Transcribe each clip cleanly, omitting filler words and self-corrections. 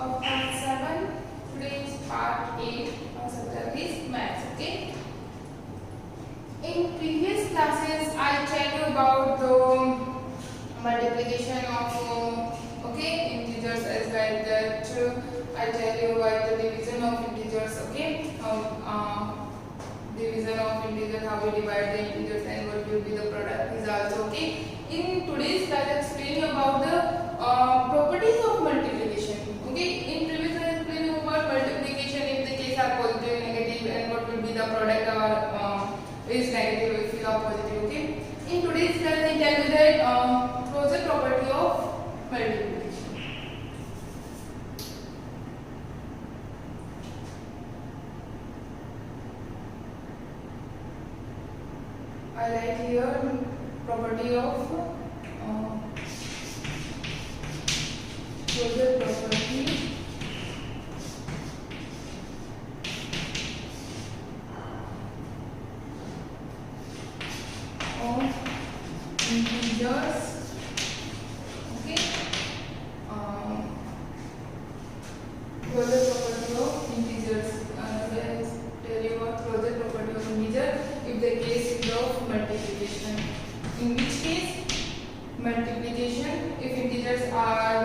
of part 7. Today is part 8. Our subject is maths. Okay. In previous classes, I tell you about the multiplication of integers as well. That I tell you about the division of integers. Okay. Division of integers, how we divide the integers, and what will be the product is also okay. In today's class, I explain you about the properties of multiplication. Okay. In previous I explained you about multiplication if the case are positive, negative, and what will be the product or is negative if you are positive. Okay. In today's class, I tell you that closure property of multiplication. I write here property of closure property of integers. Okay. Closure property of integers. Let's tell you about closure property of integer if the case is of multiplication. In which case multiplication, if integers are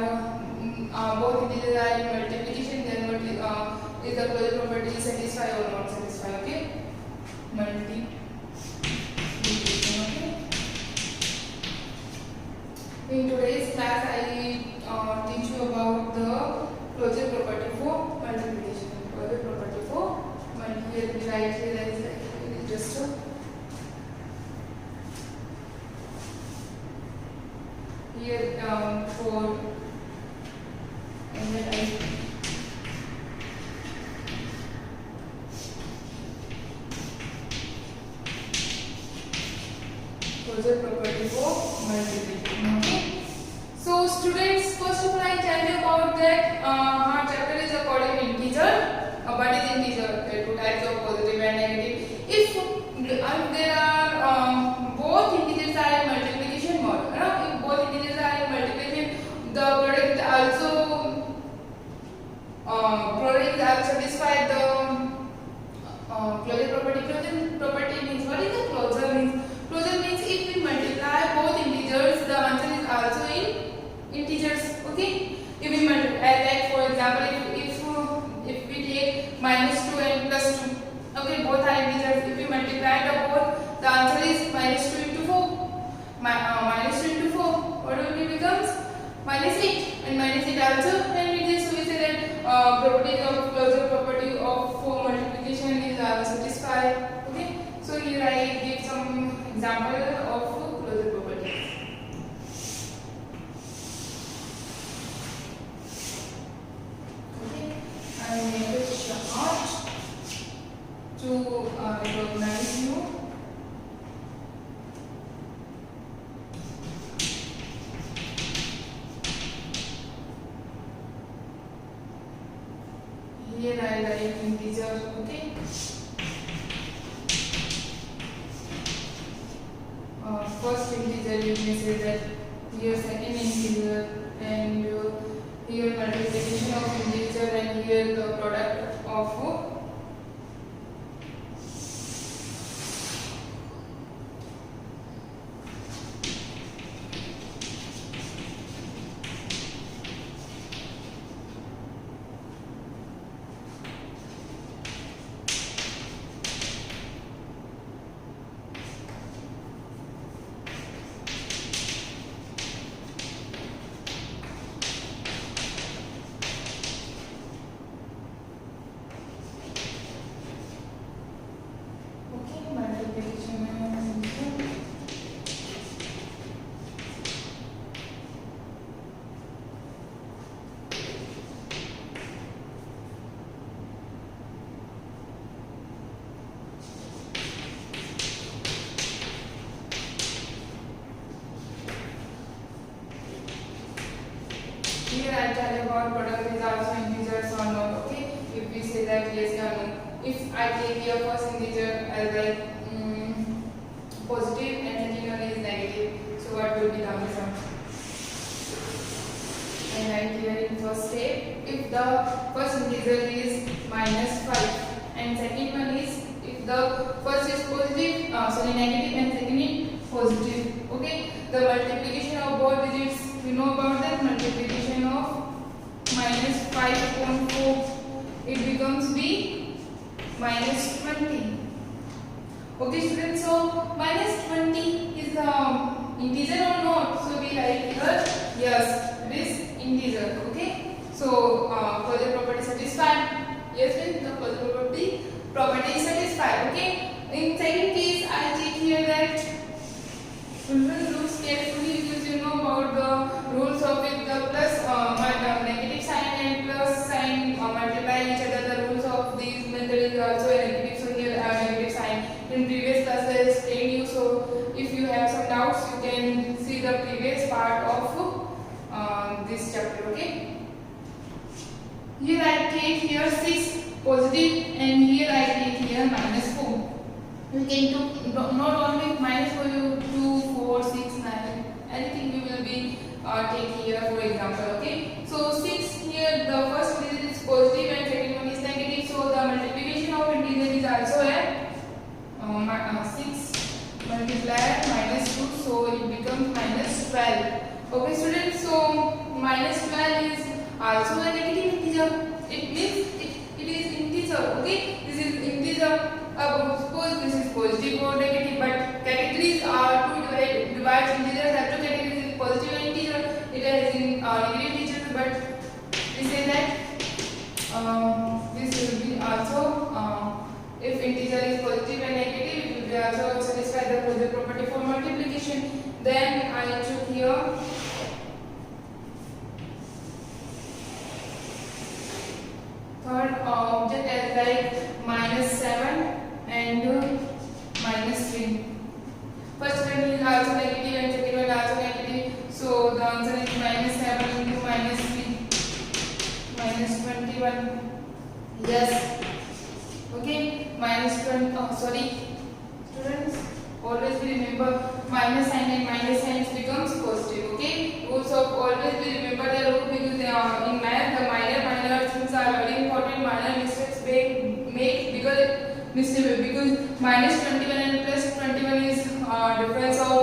both integers are in multiplication, then what is the closure property satisfy or not satisfy? Okay. Multiplication. Okay. In today's class, I teach you about the closure property for multiplication. Closure property for multiplication. Right here, there is just a here for and then I closure property for multiplication. Okay. So students, first of all I tell you about that our chapter is according to integer. What is integer? Two types of positive and negative. If there are both integers are in multiplication mode, if both integers are in multiplication, the product also satisfy the closure property. Closure property means, what is the closure means? Closure means if we multiply both integers, the answer is also in integers. Okay. If we multiply, like for example, if we take -2 and +2, okay, both are integers. If we multiply the both, the answer is -2 into 4. -2 into 4, what will be becomes -8, and -8 also an integer. So we say that property of closure property of for multiplication is satisfied. Okay. So here I give some example of closure property. Okay. I make it short to recognize you. Here I write integer. Okay. First integer, you may say that here second integer, and here multiplication of integer, and here the product of here I tell about product is also integers or not. Okay. If we say that yes or no. If I take here first integer as like positive and second one is negative, so what will be the answer? I write here in first step, if the first integer is -5 and second one is if the first is positive, negative and second is positive. Okay, the multiplication of both digits, we know about that multiplication of -5 upon 4, it becomes be -20. Okay students, so -20 is the integer or not? So we write here yes, it is integer. Okay, so closure property satisfied. Yes, means the closure property is satisfied. Okay, in second case I take here that children look carefully because you know about the rules of it, the plus negative sign and plus sign multiply each other. The rules of these method is also a negative, so here a negative sign. In previous class I explained you, so if you have some doubts you can see the previous part of this chapter. Okay, here I take here 6 positive and here I take here -4. You can do not only -4, you 2, 4, 6, 9, anything you will be take here for example. Okay, so 6 here the first digit is positive and second one is negative, so the multiplication of integer is also a 6 multiplied -2, so it becomes -12. Okay students, so -12 is also a negative integer. It means it is integer. Okay, this is integer. Suppose this is positive or negative, but categories are to divide integers have two categories, positive and integer. It has in negative integers, but we say that this will be also if integer is positive and negative, it will be also satisfy the closure property for multiplication. Then I took here third object as like -7 and -3. First one is also negative and second one also negative, so the answer is -7 into -3, -21. Yes. Okay, sorry students, always remember minus sign and minus signs becomes positive. Okay, rules of always remember the rule because they are in math the minor things are very important. Minor mistakes make bigger mistake because -21 and +21 is difference of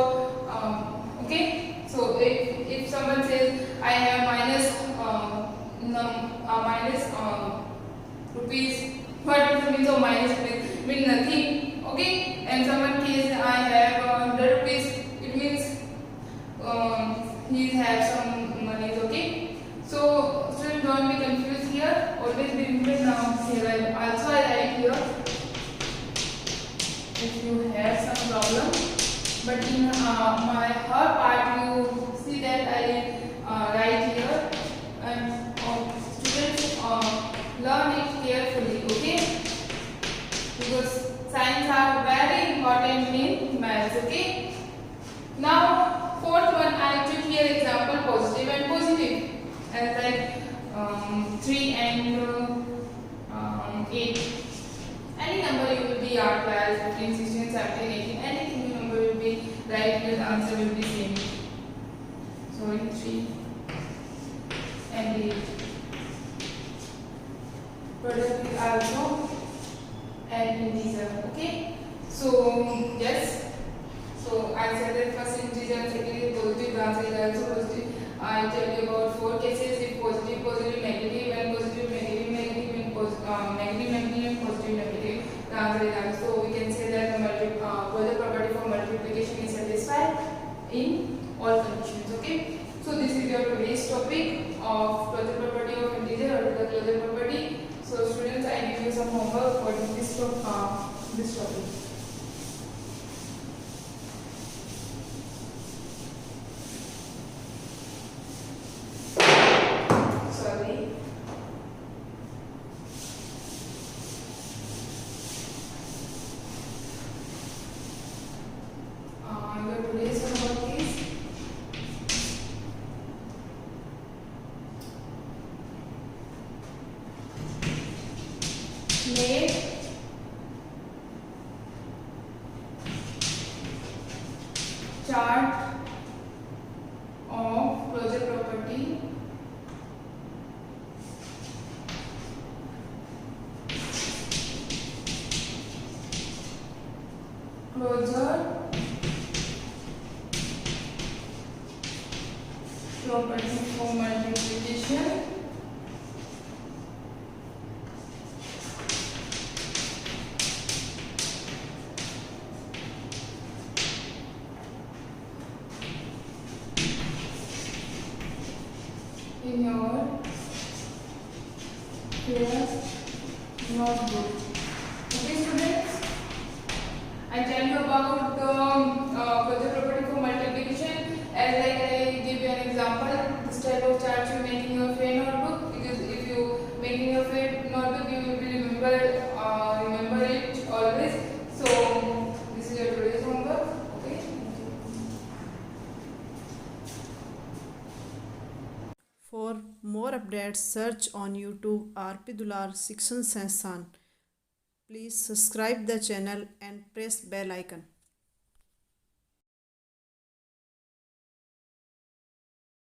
okay. So if someone says I have minus rupees, what is the means of minus rupees? Mean nothing. Okay, and someone says I have 100 rupees, it means he have some money. Okay, so students don't be confused here, always remember. Now here also I write here if you have some problem, but in my her part you see that I write here, and students learn it carefully. Okay, because signs are very important in maths. Okay, now fourth one I took here example positive and positive as like 3 and 8. Any number you will be 12, 15, 16, 17, 18, anything number will be right here, the answer will be same. So in 3 and 8. Product is also an integer. Okay, so yes, so I said that first integer, second is positive, the answer is also positive. I tell you about 4 cases, if positive, positive, negative, and positive, negative, negative, and negative, negative, and positive, negative, the answer is also. So we can say that the closure property for multiplication is satisfied in all conditions. Okay, so this is your today's topic of closure property of integer or the closure property. So students, I give you some homework for this topic. Sorry. Your today's homework is make chart of closure property closure property for multiplication in your clear notebook. Okay, students, I tell you about the closure property for multiplication. As like I give you an example, this type of chart you make in your fair notebook, because if you make in your fair notebook, you will remember it always. So this is your today's homework. Okay. For more updates, search on YouTube RP Dular Section Sansan. Please subscribe the channel and press bell icon.